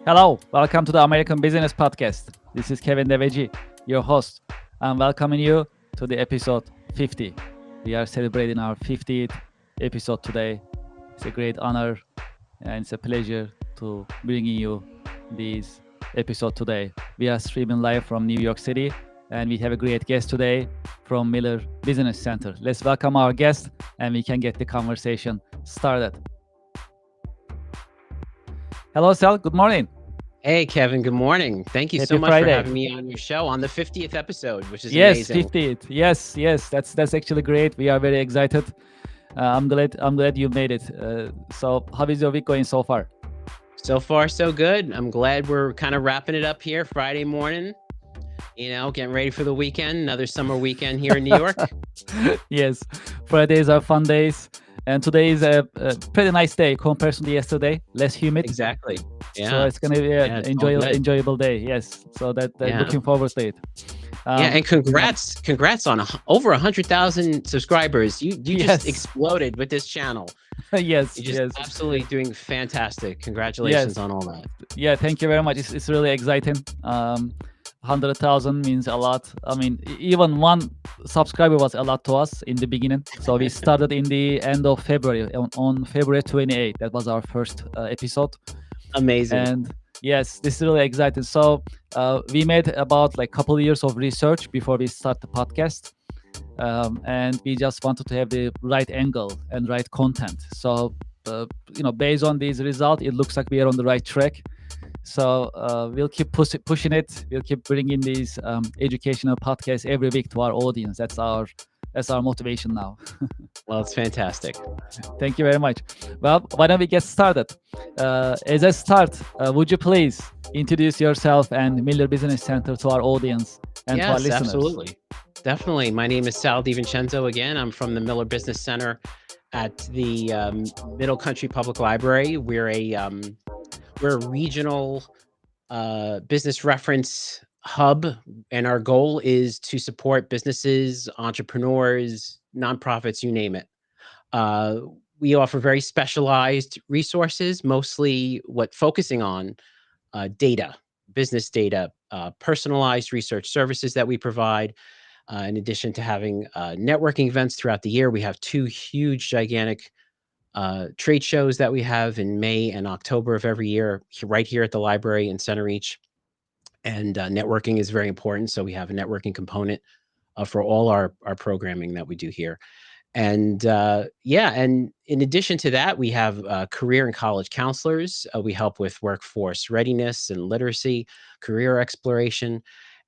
Hello, welcome to the American Business Podcast. This is Kevin Deveci, your host. I'm welcoming you to the episode 50. We are celebrating our 50th episode today. It's a great honor and it's a pleasure to bringing you this episode today. We are streaming live from New York City and we have a great guest today from Miller Business Center. Let's welcome our guest and we can get the conversation started. Hello, Sal. Good morning. Hey, Kevin. Good morning. Thank you Happy so much Friday. for having me on your show on the 50th episode, which is amazing. 50th. Yes. That's actually great. We are very excited. I'm glad you made it. So, how is your week going so far? So far, so good. I'm glad we're kind of wrapping it up here Friday morning. You know, getting ready for the weekend. Another summer weekend here in New York. Yes, Fridays are fun days. And today is a pretty nice day compared to yesterday. Less humid. Exactly. Yeah. So it's gonna be an enjoyable day. Yes. So that looking forward to it. And congrats on over 100,000 subscribers. You just exploded with this channel. Yes. You're just absolutely doing fantastic. Congratulations on all that. Yeah. Thank you very much. It's really exciting. 100,000 means a lot. I mean, even one subscriber was a lot to us in the beginning. So we started in the end of February, on February 28th. That was our first episode. Amazing. And yes, this is really exciting. So we made about like a couple of years of research before we start the podcast. And we just wanted to have the right angle and right content. So, based on these results, it looks like we are on the right track. So we'll keep pushing it. We'll keep bringing these educational podcasts every week to our audience. That's our motivation now. Well, it's fantastic. Thank you very much. Well, why don't we get started? As a start, would you please introduce yourself and Miller Business Center to our audience and to our listeners? Yes, absolutely. Definitely. My name is Sal DiVincenzo again. I'm from the Miller Business Center at the Middle Country Public Library. We're a regional business reference hub, and our goal is to support businesses, entrepreneurs, nonprofits, you name it. Uh, we offer very specialized resources, mostly what focusing on data, business data, personalized research services that we provide. In addition to having networking events throughout the year, we have two huge, gigantic trade shows that we have in May and October of every year, right here at the library in Center Reach. And networking is very important, so we have a networking component for all our programming that we do here. And yeah, and in addition to that, we have career and college counselors. We help with workforce readiness and literacy, career exploration.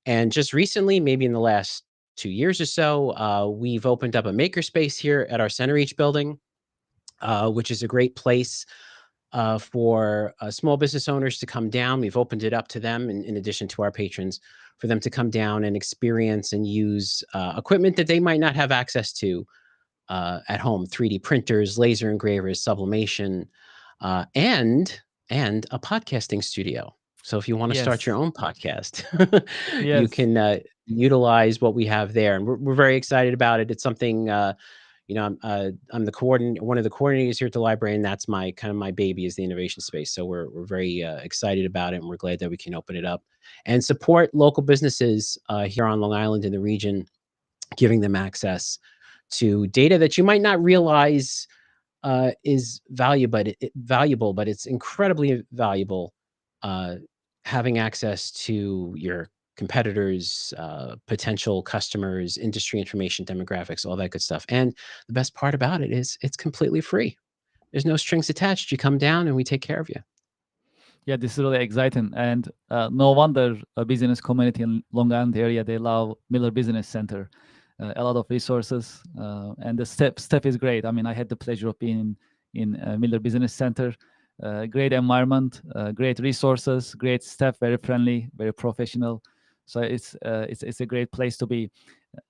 And just recently, maybe in the last 2 years or so, we've opened up a makerspace here at our Center Reach building, which is a great place for small business owners to come down. We've opened it up to them, in addition to our patrons, for them to come down and experience and use equipment that they might not have access to at home: 3D printers, laser engravers, sublimation, uh, and and a podcasting studio. So if you want to start your Yes. own podcast, you Yes. can utilize what we have there, and we're very excited about it. It's something I'm the one of the coordinators here at the library, and that's my kind of my baby is the innovation space. So we're very excited about it, and we're glad that we can open it up and support local businesses here on Long Island in the region, giving them access to data that you might not realize is valuable, but it's incredibly valuable. Uh, Having access to your competitors, potential customers, industry information, demographics, all that good stuff. And the best part about it is it's completely free. There's no strings attached. You come down and we take care of you. Yeah, this is really exciting, and no wonder a business community in Long Island area they love Miller Business Center. A lot of resources, and the step is great. I mean, I had the pleasure of being in Miller Business Center. Great environment, great resources, great staff, very friendly, very professional. So it's a great place to be.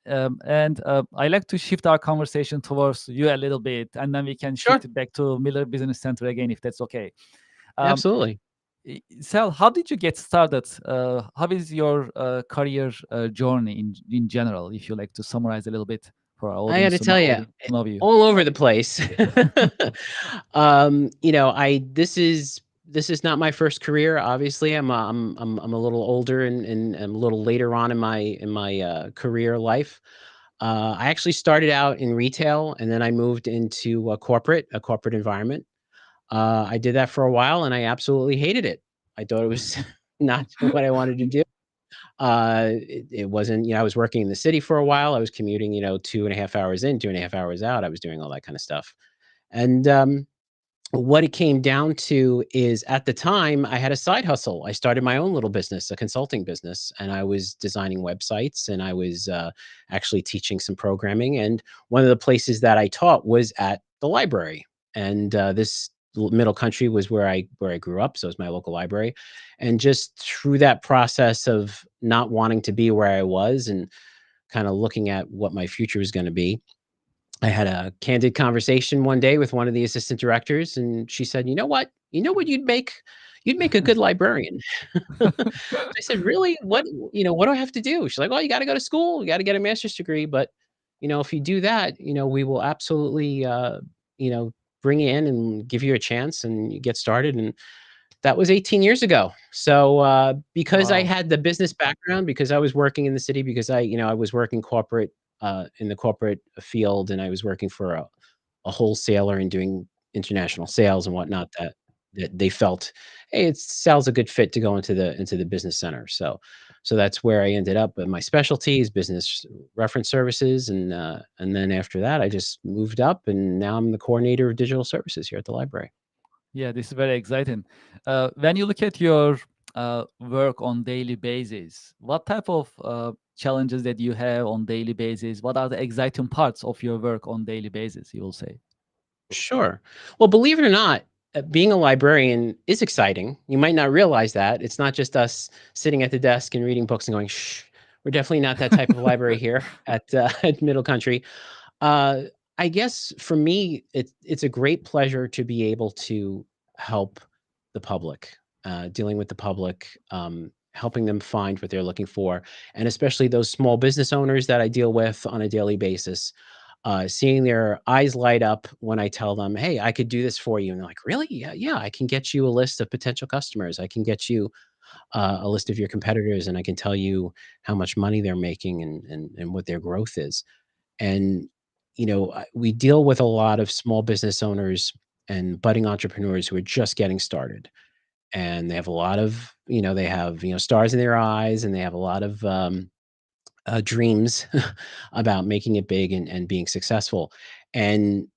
And I like to shift our conversation towards you a little bit, and then we can Sure. shift it back to Miller Business Center again, if that's okay. Um, Absolutely. Sal, how did you get started? How is your career journey in general? If you like to summarize a little bit for our I got audience to tell you, to know you. all over the place. I this is not my first career. Obviously, I'm a little older, and I'm a little later on in my career life. I actually started out in retail, and then I moved into a corporate environment. I did that for a while, and I absolutely hated it. I thought it was not what I wanted to do. It wasn't, I was working in the city for a while. I was commuting, 2.5 hours in, 2.5 hours out. I was doing all that kind of stuff. And what it came down to is, at the time, I had a side hustle. I started my own little business, a consulting business, and I was designing websites, and I was actually teaching some programming. And one of the places that I taught was at the library. And this middle country was where I grew up, so it was my local library. And just through that process of not wanting to be where I was and kind of looking at what my future was going to be, I had a candid conversation one day with one of the assistant directors, and she said, "You know what? You know what you'd make? You'd make a good librarian." I said, "Really? What do I have to do?" She's like, "Well, you got to go to school. You got to get a master's degree, but if you do that, we will absolutely, you know, bring you in and give you a chance and you get started." And that was 18 years ago. So, because I Wow. had the business background, because I was working in the city, because I was working corporate, in the corporate field, and I was working for a wholesaler and doing international sales and whatnot, that they felt, hey, it sounds a good fit to go into the business center. So that's where I ended up. But my specialty is business reference services, and then after that, I just moved up, and now I'm the coordinator of digital services here at the library. Yeah, this is very exciting. When you look at your work on daily basis, what type of challenges that you have on daily basis? What are the exciting parts of your work on daily basis? You will say. Sure. Well, believe it or not, being a librarian is exciting. You might not realize that. It's not just us sitting at the desk and reading books and going, shh. We're definitely not that type of library here at at Middle Country. Uh, I guess for me, it's a great pleasure to be able to help the public, dealing with the public. helping them find what they're looking for, and especially those small business owners that I deal with on a daily basis. Seeing their eyes light up when I tell them, "Hey, I could do this for you," and they're like, "Really? Yeah, yeah, I can get you a list of potential customers. I can get you a list of your competitors, and I can tell you how much money they're making and what their growth is." And we deal with a lot of small business owners and budding entrepreneurs who are just getting started, and they have a lot of they have stars in their eyes, and they have a lot of dreams about making it big and being successful. And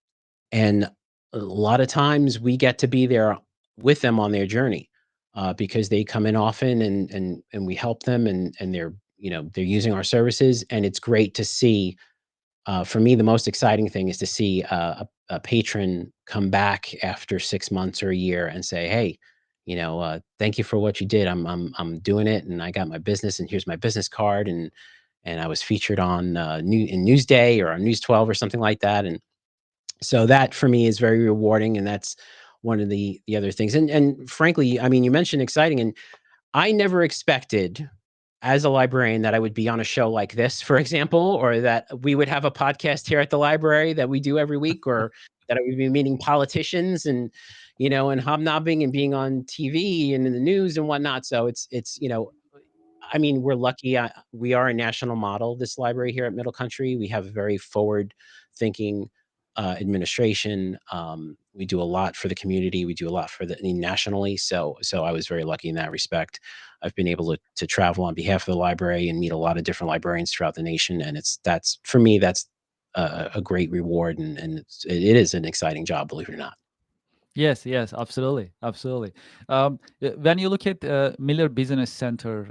and a lot of times we get to be there with them on their journey, because they come in often, and we help them, and they're using our services, and it's great to see. For me, the most exciting thing is to see a patron come back after 6 months or a year and say, "Hey, thank you for what you did. I'm doing it, and I got my business, and here's my business card, and I was featured on in Newsday or on News 12 or something like that." And so that for me is very rewarding, and that's one of the other things. And frankly, I mean, you mentioned exciting, and I never expected as a librarian that I would be on a show like this, for example, or that we would have a podcast here at the library that we do every week, or that I would be meeting politicians and hobnobbing and being on TV and in the news and whatnot. So it's I mean, we're lucky. We are a national model, this library here at Middle Country. We have a very forward thinking administration. We do a lot for the community. We do a lot for the nationally. So I was very lucky in that respect. I've been able to travel on behalf of the library and meet a lot of different librarians throughout the nation. And that's for me, that's a great reward. And it is an exciting job, believe it or not. Yes, yes, absolutely, absolutely. When you look at Miller Business Center,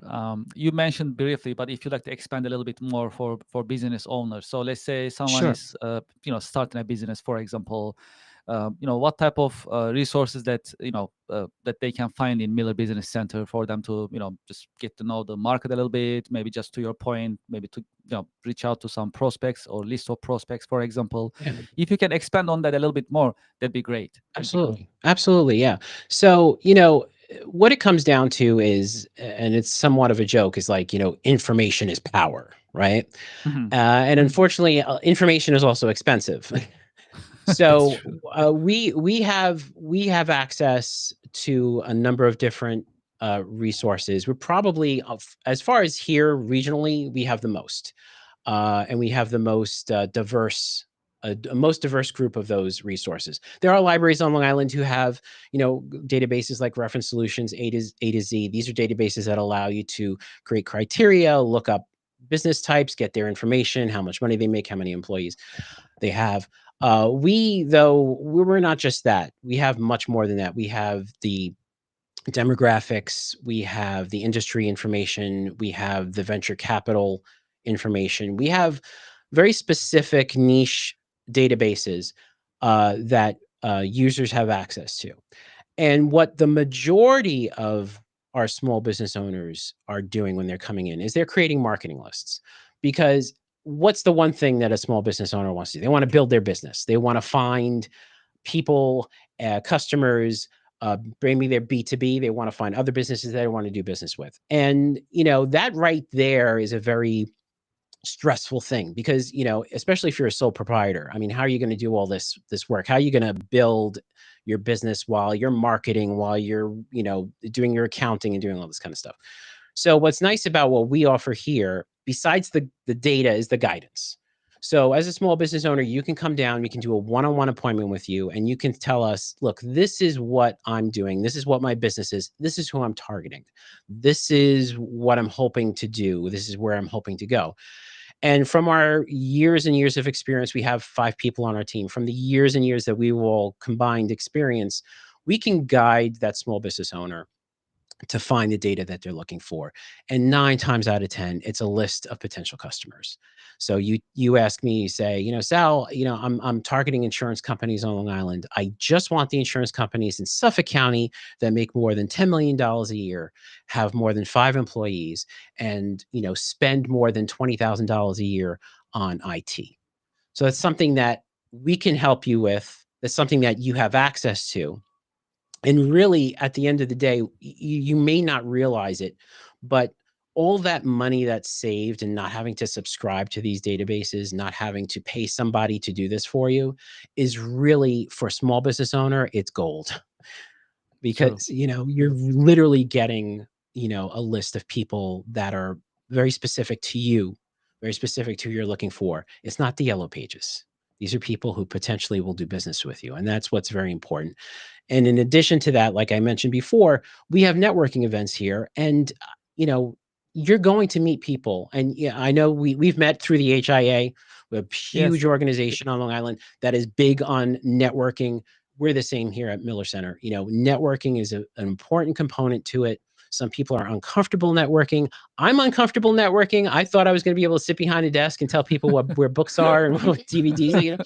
you mentioned briefly, but if you'd like to expand a little bit more for business owners. So let's say someone Sure. is starting a business, for example. What type of resources that they can find in Miller Business Center for them to just get to know the market a little bit. Maybe just to your point, maybe to reach out to some prospects or list of prospects, for example. Yeah. If you can expand on that a little bit more, that'd be great. Absolutely. Absolutely, yeah. So, what it comes down to is, and it's somewhat of a joke, is like, information is power, right? Mhm. And unfortunately, information is also expensive. That's So, true. we have access to a number of different resources. We're probably, as far as here regionally, we have the most, and we have the most diverse. A most diverse group of those resources. There are libraries on Long Island who have, databases like Reference Solutions, A to Z. These are databases that allow you to create criteria, look up business types, get their information, how much money they make, how many employees they have. We're not just that. We have much more than that. We have the demographics, we have the industry information, we have the venture capital information. We have very specific niche databases that users have access to. And what the majority of our small business owners are doing when they're coming in is they're creating marketing lists. Because what's the one thing that a small business owner wants to do? They want to build their business. They want to find people, customers, bring me their B2B. They want to find other businesses they want to do business with. And, that right there is a very stressful thing because, especially if you're a sole proprietor. I mean, how are you going to do all this work? How are you going to build your business while you're marketing, while you're, doing your accounting and doing all this kind of stuff? So what's nice about what we offer here, besides the data, is the guidance. So as a small business owner, you can come down, we can do a one-on-one appointment with you, and you can tell us, look, this is what I'm doing. This is what my business is. This is who I'm targeting. This is what I'm hoping to do. This is where I'm hoping to go. And from our years and years of experience, we have 5 people on our team. From the years and years that we will combined experience, we can guide that small business owner to find the data that they're looking for. And 9 times out of 10, it's a list of potential customers. So you ask me, you say, Sal, I'm targeting insurance companies on Long Island. I just want the insurance companies in Suffolk County that make more than $10 million a year, have more than 5 employees, and spend more than $20,000 a year on IT. So that's something that we can help you with. That's something that you have access to. And really, at the end of the day, you may not realize it, But all that money that's saved and not having to subscribe to these databases, not having to pay somebody to do this for you, is really, for a small business owner, it's gold. True. Because, you're literally getting, a list of people that are very specific to you, very specific to who you're looking for. It's not the yellow pages. These are people who potentially will do business with you, and that's what's very important. And in addition to that, like I mentioned before, we have networking events here, and you know, you're going to meet people. And yeah, I know we've met through the HIA, a Yes. huge organization on Long Island that is big on networking. We're the same here at Miller Center. Networking is an important component to it. Some people are uncomfortable networking. I'm uncomfortable networking. I thought I was going to be able to sit behind a desk and tell people where books are and what DVDs,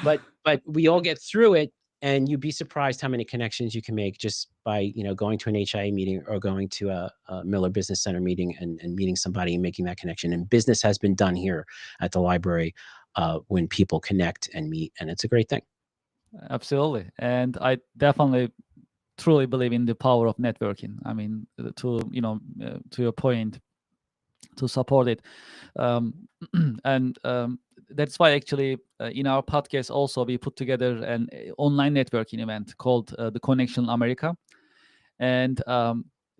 but we all get through it, and you'd be surprised how many connections you can make just by going to an HIA meeting or going to a Miller Business Center meeting and meeting somebody and making that connection. And business has been done here at the library when people connect and meet, and it's a great thing. Absolutely. And I definitely truly believe in the power of networking. I mean, to your point, to support it. Um, and that's why actually in our podcast also we put together an online networking event called the Connection America. And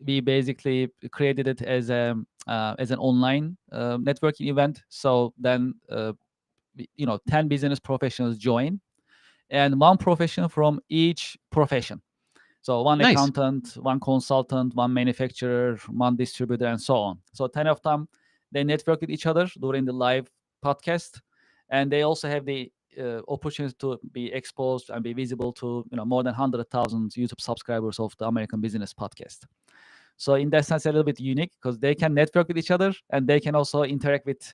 we basically created it as an online networking event. So then 10 business professionals join, and one professional from each profession. So one Nice. accountant, one consultant, one manufacturer, one distributor, and so on. So 10 of them, they network with each other during the live podcast, and they also have the opportunity to be exposed and be visible to more than 100,000 YouTube subscribers of the American Business Podcast. So in that sense, a little bit unique because they can network with each other and they can also interact with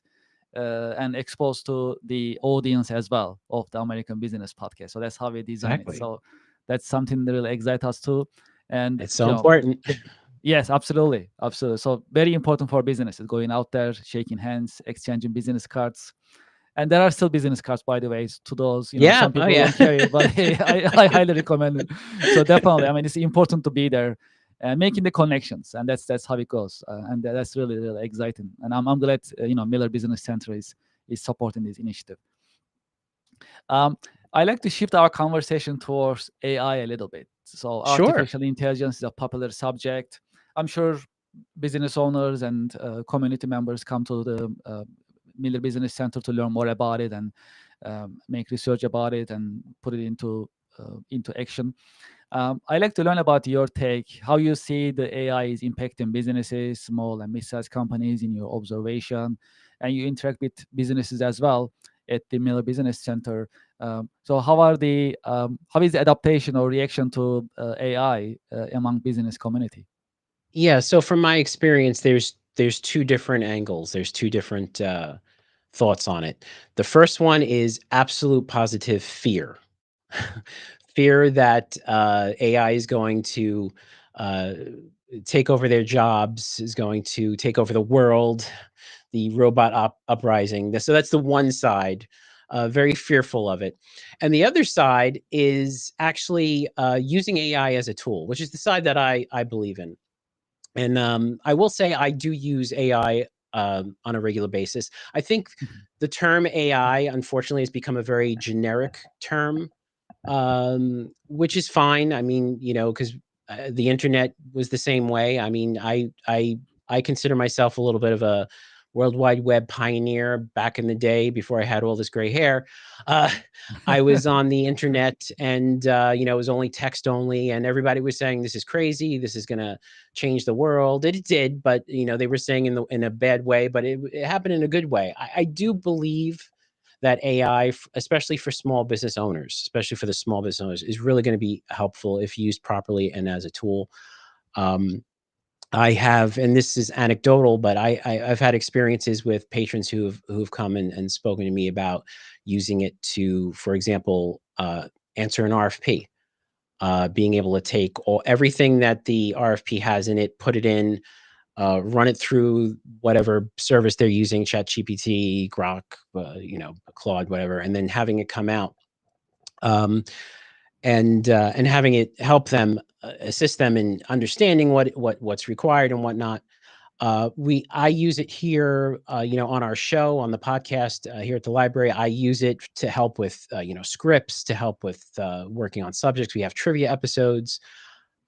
and exposed to the audience as well of the American Business Podcast. So that's how we design it. Exactly. So that's something that really excites us too. And It's so important. yes, absolutely, absolutely. So very important for businesses going out there, shaking hands, exchanging business cards. And there are still business cards, by the way, to those. Yeah. Some Oh, people yeah. don't carry it, but I highly recommend it. So definitely, I mean, it's important to be there and making the connections, and that's how it goes. And that's really really exciting. And I'm glad Miller Business Center is supporting this initiative. I like to shift our conversation towards AI a little bit. So Sure. artificial intelligence is a popular subject. I'm sure business owners and community members come to the Miller Business Center to learn more about it and make research about it and put it into action. I like to learn about your take, how you see the AI is impacting businesses, small and mid-sized companies in your observation, and you interact with businesses as well at the Miller Business Center. So how is the adaptation or reaction to AI among business community? Yeah. So from my experience, there's two different angles. There's two different thoughts on it. The first one is absolute positive fear. Fear that AI is going to uh, take over their jobs, is going to take over the world, the robot uprising. So that's the one side, very fearful of it. And the other side is actually using AI as a tool, which is the side that I believe in. And I will say I do use AI on a regular basis. I think Mhm. the term AI, unfortunately, has become a very generic term, which is fine. I mean, because the internet was the same way. I mean, I consider myself a little bit of a World Wide Web pioneer back in the day before I had all this gray hair. Uh, I was on the internet, and it was only text only, and everybody was saying this is crazy. This is gonna change the world. It did, but they were saying in a bad way, but it happened in a good way. I do believe that AI, especially for small business owners, especially for the small business owners, is really going to be helpful if used properly and as a tool. Um, I have, and this is anecdotal, but I've had experiences with patrons who've come and spoken to me about using it to, for example, answer an RFP. Being able to take everything that the RFP has in it, put it in, run it through whatever service they're using, ChatGPT, Grok, Claude, whatever, and then having it come out, and having it help them, assist them in understanding what's required and whatnot. I use it here, on our show, on the podcast, here at the library. I use it to help with, scripts, to help with working on subjects. We have trivia episodes.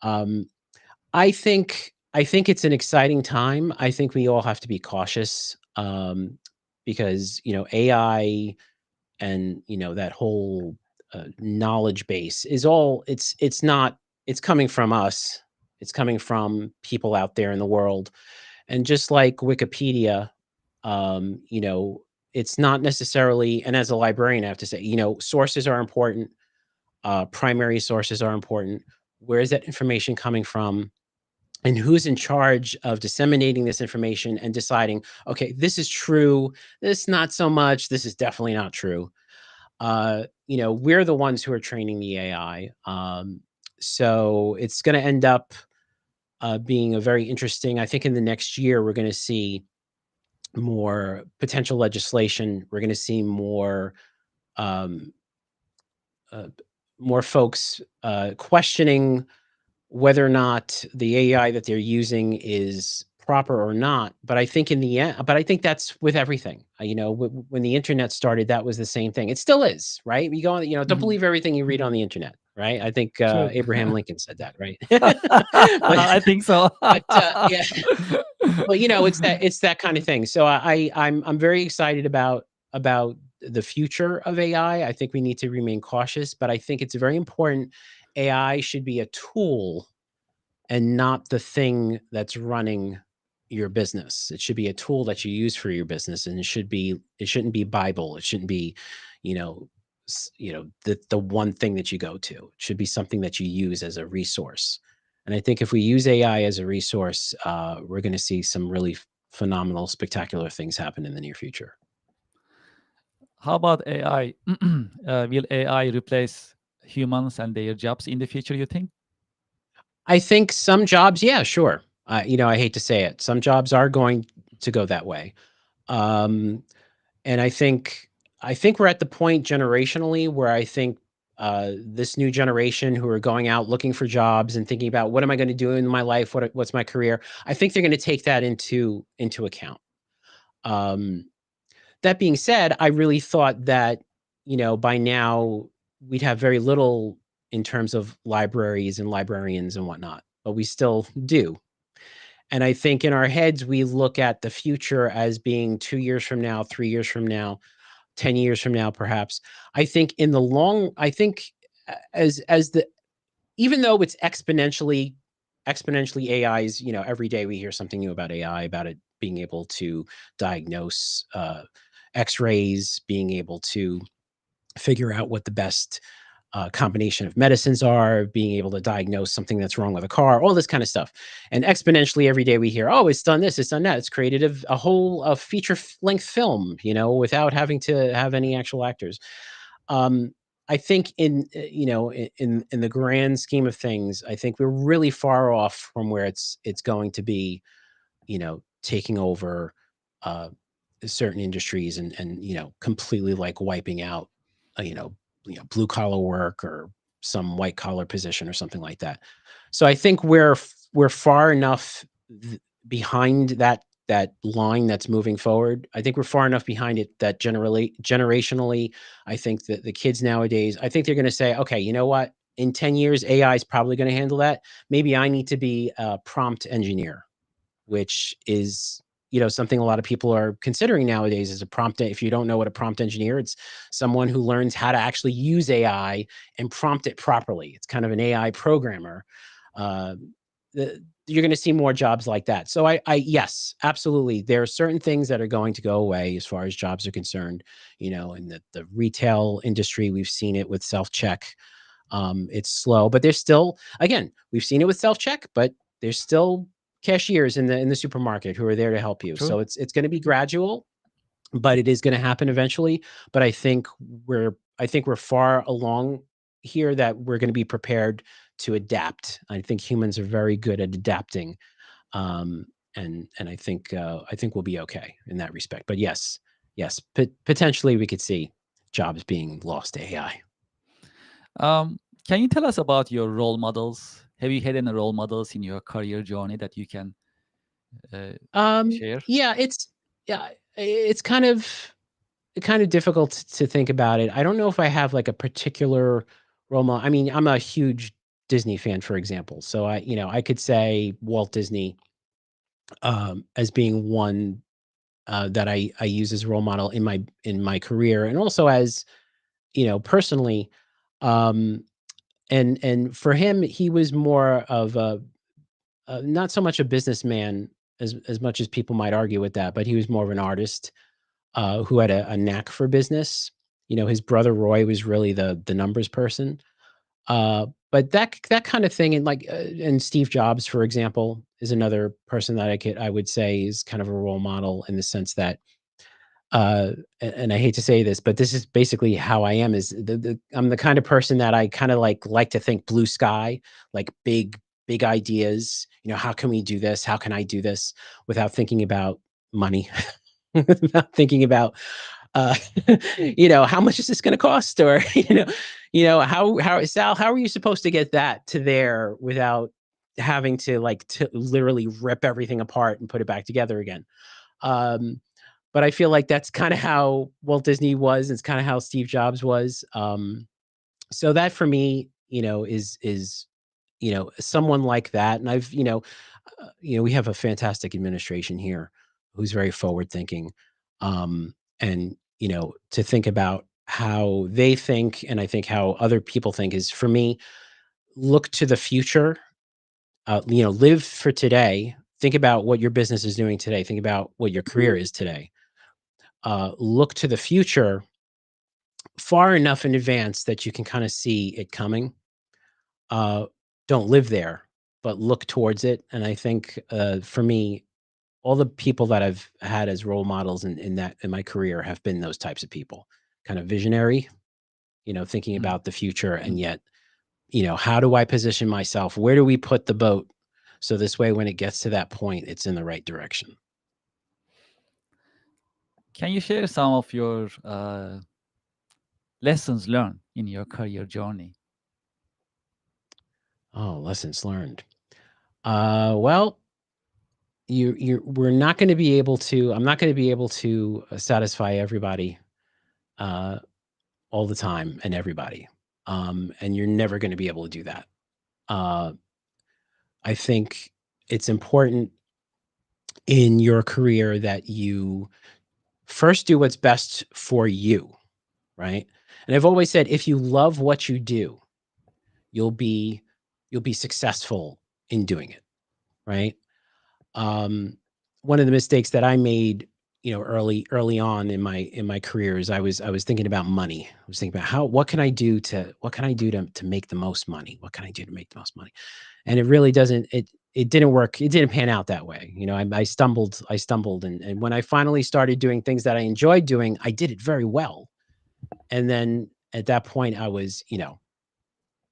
Um, I think it's an exciting time. I think we all have to be cautious, because AI and that whole knowledge base is all it's not it's coming from us. It's coming from people out there in the world, and just like Wikipedia, um, you know, it's not necessarily. And as a librarian, I have to say, sources are important. Primary sources are important. Where is that information coming from? And who's in charge of disseminating this information and deciding, okay, this is true, this not so much, this is definitely not true. We're the ones who are training the AI. So it's going to end up being a very interesting. I think in the next year we're going to see more potential legislation. We're going to see um, uh, more folks questioning whether or not the AI that they're using is proper or not. But I think in the end, but I think that's with everything. When the internet started, that was the same thing. It still is, right? You go on, don't Mhm. believe everything you read on the internet, right? I think True. Abraham Lincoln said that, right? but I think so. yeah, well, it's that kind of thing. So I'm very excited about the future of AI. I think we need to remain cautious, but I think it's very important. AI should be a tool and not the thing that's running your business. It should be a tool that you use for your business, and it shouldn't be Bible. It shouldn't be, you know, the one thing that you go to. It should be something that you use as a resource. And I think if we use AI as a resource, we're going to see some really phenomenal, spectacular things happen in the near future. How about AI? Will AI replace humans and their jobs in the future, you think? I think some jobs, yeah, sure. I hate to say it, some jobs are going to go that way. Um, and I think we're at the point generationally where I think this new generation who are going out looking for jobs and thinking about what am I going to do in my life, what's my career. I think they're going to take that into account. Um, that being said, I really thought that by now we'd have very little in terms of libraries and librarians and whatnot, but we still do. And I think in our heads we look at the future as being 2 years from now, 3 years from now, 10 years from now, perhaps. I think as the even though it's exponentially AIs, every day we hear something new about AI, about it being able to diagnose X-rays, being able to figure out what the best combination of medicines are, being able to diagnose something that's wrong with a car, all this kind of stuff. And exponentially every day we hear, oh, it's done this, it's done that. It's created a whole feature length film, without having to have any actual actors. Um, I think in the grand scheme of things, I think we're really far off from where it's going to be, taking over uh, certain industries and completely like wiping out, uh, you know, blue collar work or some white collar position or something like that. So I think we're far enough behind that line that's moving forward. I think we're far enough behind it that generally generationally, I think that the kids nowadays, I think they're going to say, okay, you know what? In 10 years, AI is probably going to handle that. Maybe I need to be a prompt engineer, which is something a lot of people are considering nowadays as a prompt. If you don't know what a prompt engineer, it's someone who learns how to actually use AI and prompt it properly. It's kind of an AI programmer. uh, you're going to see more jobs like that. So yes, absolutely, there are certain things that are going to go away as far as jobs are concerned. In the retail industry, we've seen it with self-check. It's slow, but there's still, again, we've seen it with self-check, but there's still cashiers in the supermarket who are there to help you. True. So it's going to be gradual, but it is going to happen eventually. But I think we're far along here that we're going to be prepared to adapt. I think humans are very good at adapting. Um, and I think we'll be okay in that respect. But yes, potentially we could see jobs being lost to AI. Can you tell us about your role models? Have you had any role models in your career journey that you can Share. Yeah, it's kind of difficult to think about it. I don't know if I have like a particular role model. I mean, I'm a huge Disney fan, for example. So I could say Walt Disney as being one that I use as a role model in my career, and also as personally. Um, and for him, he was more of a not so much a businessman as much as people might argue with that, but he was more of an artist who had a knack for business. His brother Roy was really the numbers person. But that kind of thing, and and Steve Jobs, for example, is another person that I would say is kind of a role model in the sense that, and I hate to say this, but this is basically how I am. Is I'm the kind of person that I kind of like to think blue sky, like big ideas. How can we do this? How can I do this without thinking about money? Without thinking about uh, how much is this going to cost? Or, how Sal, how are you supposed to get that to there without having to literally rip everything apart and put it back together again? Um, but I feel like that's kind of how Walt Disney was. It's kind of how Steve Jobs was. So that for me, is someone like that. And I've, we have a fantastic administration here who's very forward thinking. And, to think about how they think, and I think how other people think, is for me, look to the future, live for today. Think about what your business is doing today. Think about what your career is today. Look to the future far enough in advance that you can kind of see it coming. Uh, don't live there, but look towards it. And I think for me, all the people that I've had as role models in my career have been those types of people, kind of visionary, thinking Mm, about the future, and mm. yet, how do I position myself? Where do we put the boat? So this way, when it gets to that point, it's in the right direction. Can you share some of your lessons learned in your career journey? Oh, lessons learned. Well, we're not going to be able to. I'm not going to be able to satisfy everybody uh, all the time and everybody, and you're never going to be able to do that. Uh, I think it's important in your career that you first do what's best for you, right? And I've always said, if you love what you do, you'll be you'll be successful in doing it, right? Um, One of the mistakes that I made, early on in my career, is I was thinking about money. I was thinking about what can I do to make the most money? What can I do to make the most money? And it really doesn't it didn't work. It didn't pan out that way. I stumbled, and when I finally started doing things that I enjoyed doing, I did it very well. And then at that point,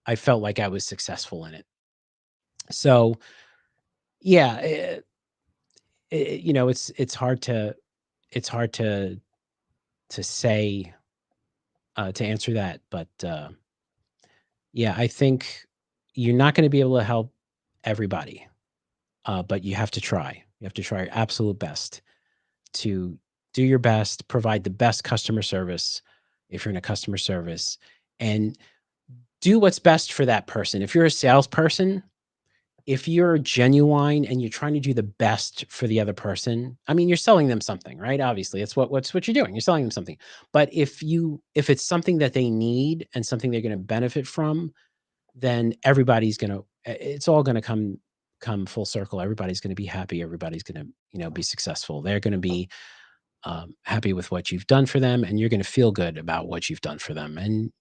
I felt like I was successful in it. So yeah, it's hard to say to answer that, but yeah, I think you're not going to be able to help everybody, but you have to try. You have to try your absolute best to do your best, provide the best customer service if you're in a customer service, and do what's best for that person. If you're a salesperson, if you're genuine and you're trying to do the best for the other person, I mean, you're selling them something, right? Obviously, it's what you're doing. You're selling them something. But if it's something that they need and something they're going to benefit from, then everybody's going to it's all going to come full circle. Everybody's going to be happy. Everybody's going to, be successful. They're going to be happy with what you've done for them, and you're going to feel good about what you've done for them. And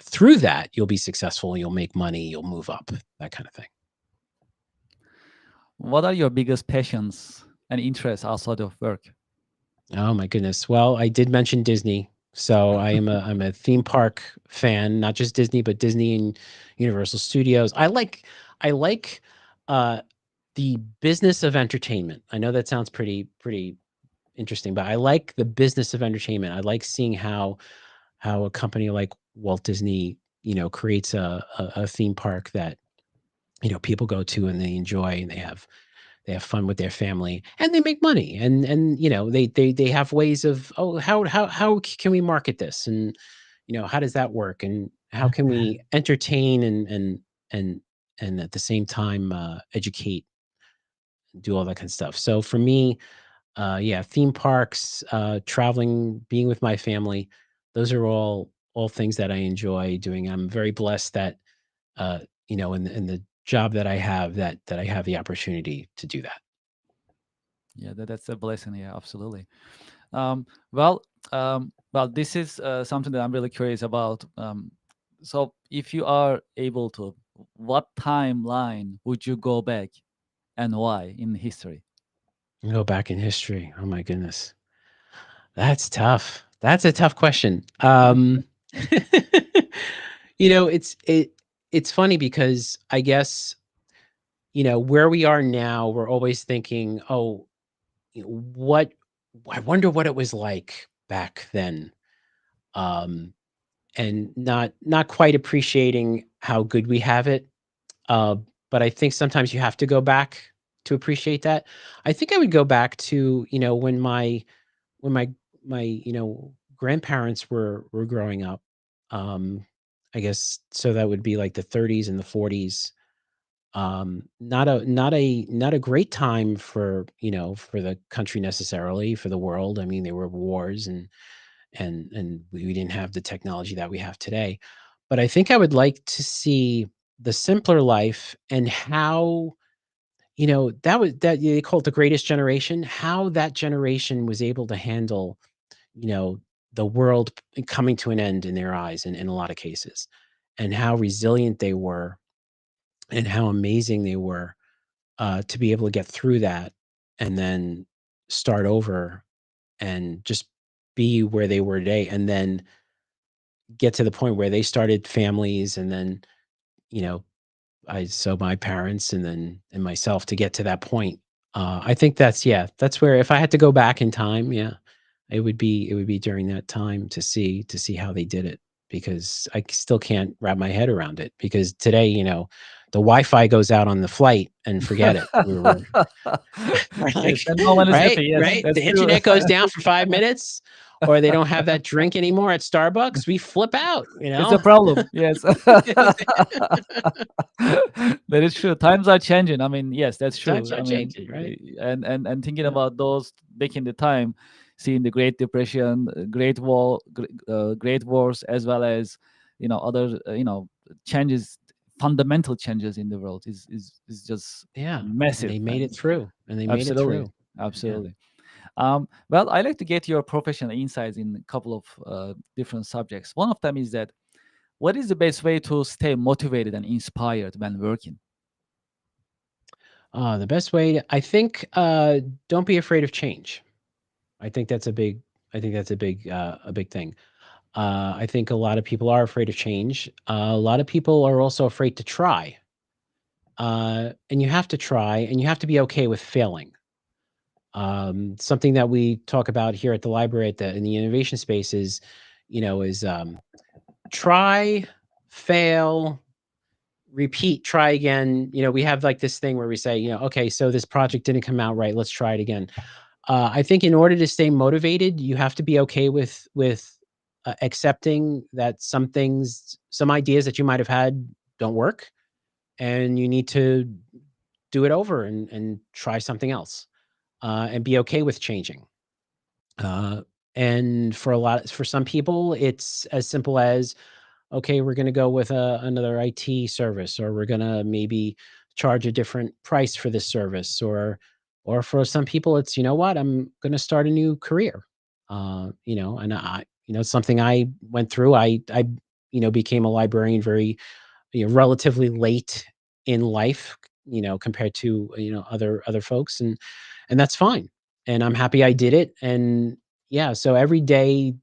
through that, you'll be successful. You'll make money. You'll move up. That kind of thing. What are your biggest passions and interests outside of work? Oh my goodness. Well, I did mention Disney. So I'm a theme park fan, not just Disney, but Disney and Universal Studios. I like uh the business of entertainment. I know that sounds pretty interesting, but I like the business of entertainment. I like seeing how a company like Walt Disney, creates a theme park that, people go to and they enjoy, and they have they have fun with their family, and they make money. And they have ways of, oh, how can we market this, and how does that work, and how can we entertain and and at the same time educate, do all that kind of stuff. So for me, yeah, theme parks, traveling, being with my family, those are all things that I enjoy doing. I'm very blessed that uh, in the job that I have, that I have the opportunity to do that. Yeah, that's a blessing. Yeah, absolutely. Um, well, well, this is something that I'm really curious about. So, if you are able to, what timeline would you go back and why in history? Go back in history. Oh my goodness, that's tough. That's a tough question. It's funny because I guess where we are now, we're always thinking, oh, what I wonder what it was like back then. Um, and not quite appreciating how good we have it. Uh, but I think sometimes you have to go back to appreciate that. I think I would go back to, when my grandparents were growing up. Um, I guess so that would be like the 30s and the 40s. Not a great time for the country necessarily, for the world. I mean, there were wars, and we didn't have the technology that we have today. But I think I would like to see the simpler life, and how, that they call it the greatest generation, how that generation was able to handle, you know, the world coming to an end in their eyes, in a lot of cases, and how resilient they were, and how amazing they were, to be able to get through that, and then start over, and just be where they were today, and then get to the point where they started families, and then, you know, my parents, and myself, to get to that point. I think that's where, if I had to go back in time, yeah, it would be during that time, to see how they did it, because still can't wrap my head around it, because today, the Wi-Fi goes out on the flight and forget it. We're Yes, like, and no one is right, happy. Yes, right. that's The true. internet goes down for 5 minutes, or they don't have that drink anymore at Starbucks. We flip out, It's a problem. Yes. That is true. Times are changing. I mean, yes, that's Times true. are I mean, changing, right? and thinking Yeah. about those back in the time, seeing the Great Depression, Great Wars, as well as other changes, fundamental changes in the world is just Yeah, and massive. they made it And through, and they made it absolutely, through. Yeah. absolutely. Well, I like to get your professional insights in a couple of different subjects. One of them is that what is the best way to stay motivated and inspired when working? The best way I think, don't be afraid of change. I think that's a big thing. I think a lot of people are afraid of change. A lot of people are also afraid to try. And you have to try, and you have to be okay with failing. Something that we talk about here at the library, in the innovation space, is try, fail, repeat, try again. We have like this thing where we say, okay, so this project didn't come out right. Let's try it again. I think in order to stay motivated, you have to be okay with accepting that some ideas that you might have had don't work, and you need to do it over, and try something else, and be okay with changing. Uh, and for some people, it's as simple as, okay, we're going to go with another IT service, or we're going to maybe charge a different price for this service, or for some people, it's, what, I'm going to start a new career. And something I went through. I became a librarian very, relatively late in life, compared to, other folks, and that's fine. And I'm happy I did it. And yeah, so every day,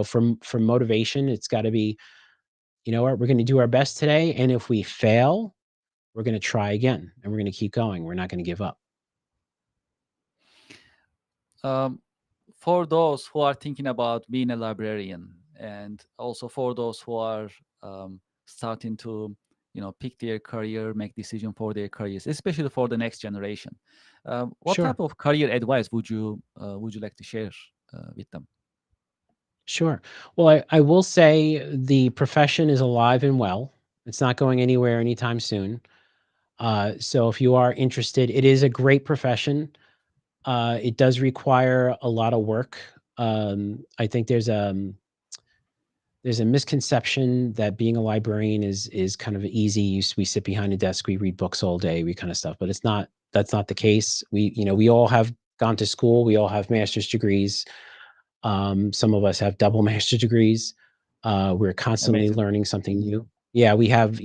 from motivation, it's got to be, you know what, we're going to do our best today. And if we fail, we're going to try again, and we're going to keep going. We're not going to give up. Um, for those who are thinking about being a librarian, and also for those who are starting to pick their career, make decision for their careers, especially for the next generation, What Sure. type of career advice would you like to share with them? Sure. Well, I will say the profession is alive and well. It's not going anywhere anytime soon. So if you are interested, it is a great profession. It does require a lot of work. I think there's a misconception that being a librarian is kind of easy. We sit behind a desk, we read books all day, we kind of stuff. But it's not. That's not the case. We all have gone to school. We all have master's degrees. Some of us have double master's degrees. We're constantly Amazing. learning something new. Yeah, we have,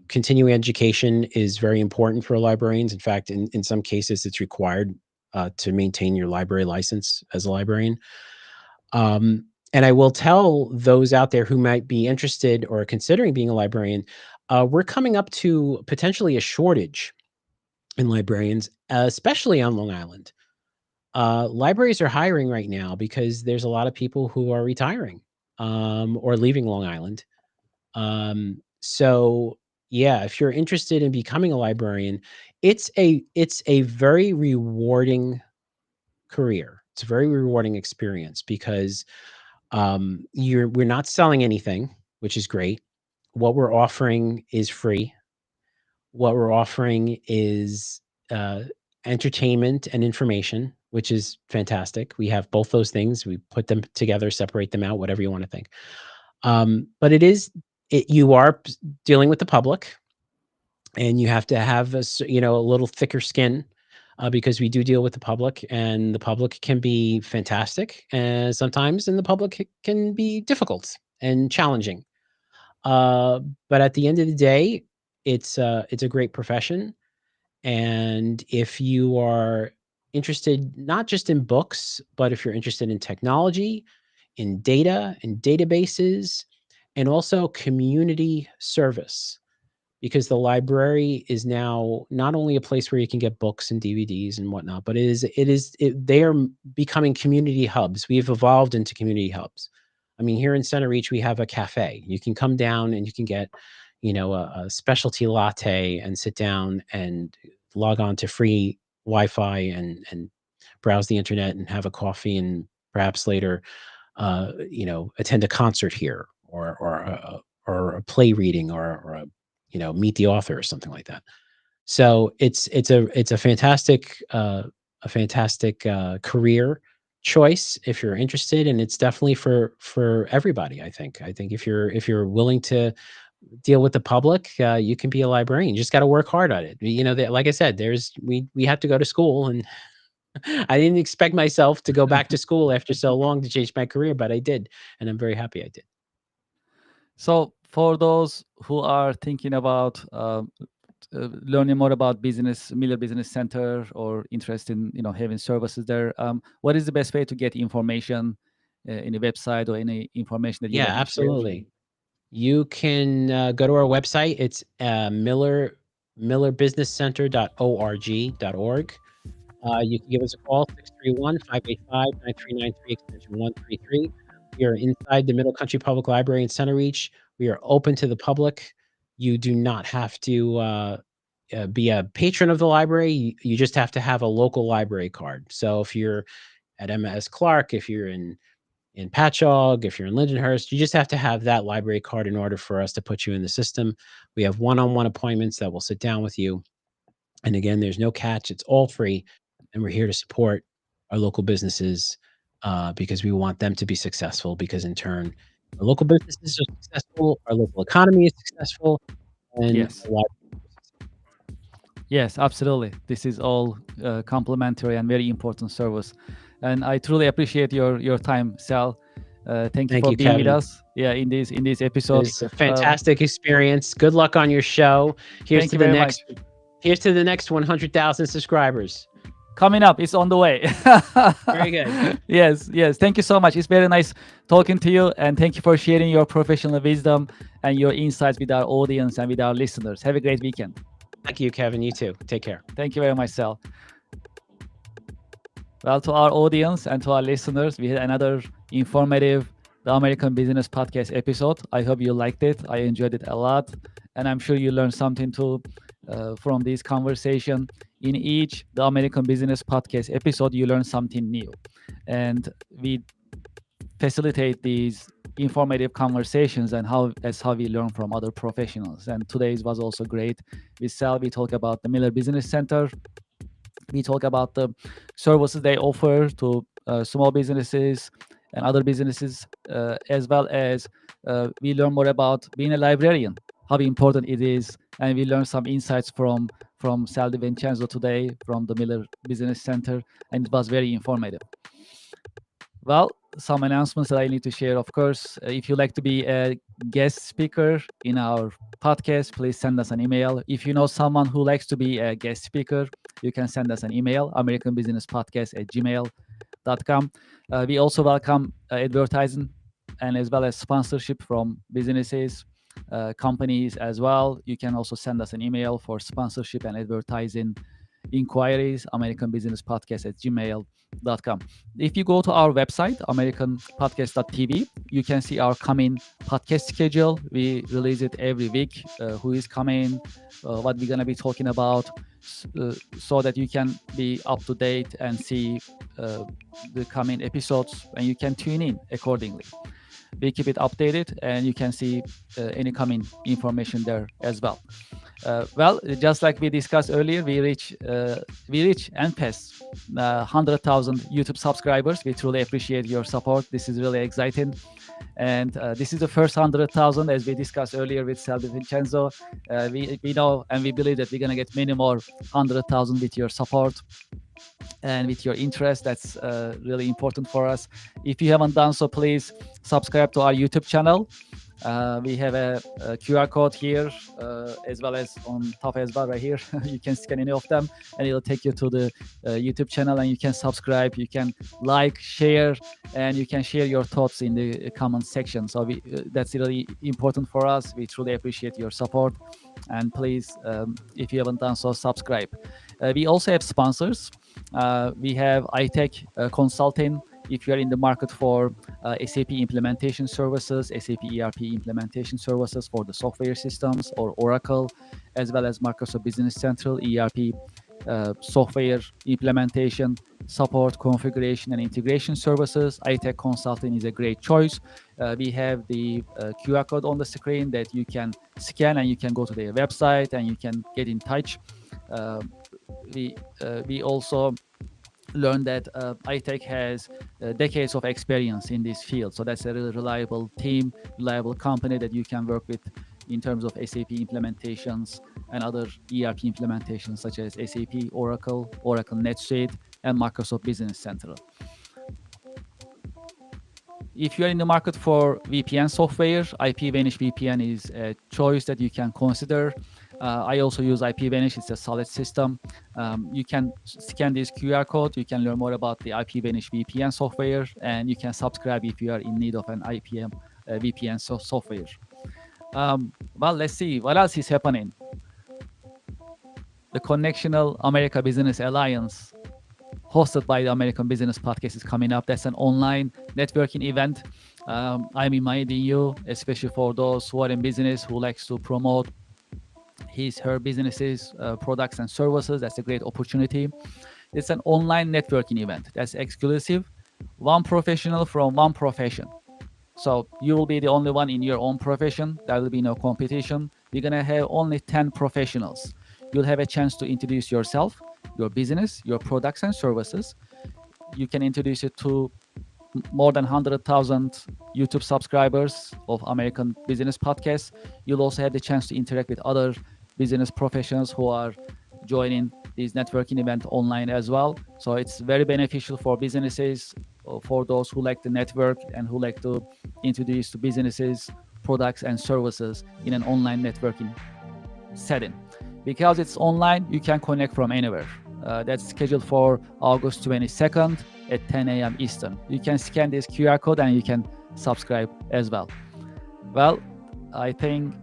continuing education is very important for librarians. In fact, in some cases, it's required to maintain your library license as a librarian. And I will tell those out there who might be interested or considering being a librarian, we're coming up to potentially a shortage in librarians, especially on Long Island. Libraries are hiring right now because there's a lot of people who are retiring or leaving Long Island. So yeah, if you're interested in becoming a librarian, it's a very rewarding career. It's a very rewarding experience because we're not selling anything, which is great. What we're offering is free. What we're offering is uh, entertainment and information, which is fantastic. We have both those things. We put them together, separate them out, whatever you want to think. But you are dealing with the public, and you have to have a little thicker skin because we do deal with the public, and the public can be fantastic, and sometimes, and the public can be difficult and challenging. Uh, but at the end of the day, it's a great profession. And if you are interested not just in books, but if you're interested in technology, in data, in databases, and also community service, because the library is now not only a place where you can get books and DVDs and whatnot, but they are becoming community hubs. We've evolved into community hubs. I mean, here in Center Reach, we have a cafe. You can come down and you can get, a specialty latte and sit down and log on to free Wi-Fi and browse the internet and have a coffee, and perhaps later, attend a concert here, or a play reading, or a meet the author or something like that. So it's a fantastic career choice if you're interested, and it's definitely for everybody. I think if you're willing to deal with the public, you can be a librarian. You just got to work hard at it. Like I said, we have to go to school, and I didn't expect myself to go back to school after so long to change my career, but I did, and I'm very happy I did. So for those who are thinking about learning more about Miller Business Center, or interested in having services there, what is the best way to get information in the website, or any information that you'd Yeah, like to share? absolutely. You can go to our website. It's millerbusinesscenter.org. You can give us a call, 631-585-9393, extension 133. We are inside the Middle Country Public Library in Center Reach. We are open to the public. You do not have to be a patron of the library. You just have to have a local library card. So if you're at MS Clark, if you're in Patchogue, if you're in Lindenhurst, you just have to have that library card in order for us to put you in the system. We have one-on-one appointments that will sit down with you. And again, there's no catch. It's all free. And we're here to support our local businesses because we want them to be successful, because in turn, our local businesses are successful, our local economy is successful, and Yes. our library is successful. Yes, absolutely. This is all complementary and very important service. And I truly appreciate your time, Sal. Thank you Thank for you, being with Kevin. us. Yeah, in this It episode. was a fantastic experience. Good luck on your show. Thank you very much. Here's to the next 100,000 subscribers. Coming up, it's on the way. Very good. Yes. Thank you so much. It's very nice talking to you, and thank you for sharing your professional wisdom and your insights with our audience and with our listeners. Have a great weekend. Thank you, Kevin. You too. Take care. Thank you very much, Sal. Well, to our audience and to our listeners, we had another informative The American Business Podcast episode. I hope you liked it. I enjoyed it a lot, and I'm sure you learned something too from this conversation. In each the American Business Podcast episode, you learn something new, and we facilitate these informative conversations, and how that's how we learn from other professionals. And today's was also great. With Sal, we talk about the Miller Business Center. We talk about the services they offer to small businesses and other businesses, as well as we learn more about being a librarian, how important it is, and we learn some insights from Sal DiVincenzo today from the Miller Business Center, and it was very informative. Well, some announcements that I need to share. Of course, if you like to be a guest speaker in our podcast, please send us an email. If you know someone who likes to be a guest speaker, you can send us an email, americanbusinesspodcast@gmail.com. We also welcome advertising and as well as sponsorship from businesses, companies as well. You can also send us an email for sponsorship and advertising inquiries, americanbusinesspodcast@gmail.com. If you go to our website, americanpodcast.tv, you can see our coming podcast schedule. We release it every week, who is coming, what we're going to be talking about, so that you can be up to date and see the coming episodes, and you can tune in accordingly. We keep it updated, and you can see any coming information there as well. Well, just like we discussed earlier, we reach and pass 100,000 YouTube subscribers. We truly appreciate your support. This is really exciting, and this is the first 100,000, as we discussed earlier with Sal DiVincenzo. We know and we believe that we're gonna get many more 100,000 with your support and with your interest. That's really important for us. If you haven't done so, please subscribe to our YouTube channel. We have a QR code here, as well as on top as well, right here. You can scan any of them, and it'll take you to the YouTube channel, and you can subscribe, you can like, share, and you can share your thoughts in the comment section. So that's really important for us. We truly appreciate your support, and please, if you haven't done so, subscribe. We also have sponsors. We have iTech Consulting. If you are in the market for SAP implementation services, SAP ERP implementation services for the software systems, or Oracle, as well as Microsoft Business Central ERP software implementation, support, configuration, and integration services, iTech Consulting is a great choice. We have the QR code on the screen that you can scan, and you can go to their website and you can get in touch. We also learned that iTech has decades of experience in this field. So that's a really reliable team, reliable company that you can work with in terms of SAP implementations and other ERP implementations, such as SAP, Oracle, Oracle NetSuite, and Microsoft Business Central. If you're in the market for VPN software, IPVanish VPN is a choice that you can consider. I also use IPVanish. It's a solid system. You can scan this QR code. You can learn more about the IPVanish VPN software, and you can subscribe if you are in need of an VPN software. Well, let's see what else is happening. The Connectional America Business Alliance, hosted by the American Business Podcast, is coming up. That's an online networking event. I'm reminding you, especially for those who are in business, who likes to promote her businesses, products and services. That's a great opportunity. It's an online networking event that's exclusive, one professional from one profession. So you will be the only one in your own profession. There will be no competition. You're gonna have only 10 professionals. You'll have a chance to introduce yourself, your business, your products and services. You can introduce it to more than 100,000 YouTube subscribers of American Business Podcast. You'll also have the chance to interact with other business professionals who are joining this networking event online as well. So it's very beneficial for businesses, for those who like to network and who like to introduce to businesses, products and services in an online networking setting. Because it's online, you can connect from anywhere. That's scheduled for August 22nd at 10 a.m. Eastern. You can scan this QR code and you can subscribe as well. Well, I think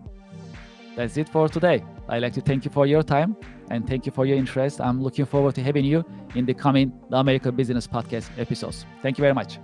that's it for today. I'd like to thank you for your time and thank you for your interest. I'm looking forward to having you in the coming The American Business Podcast episodes. Thank you very much.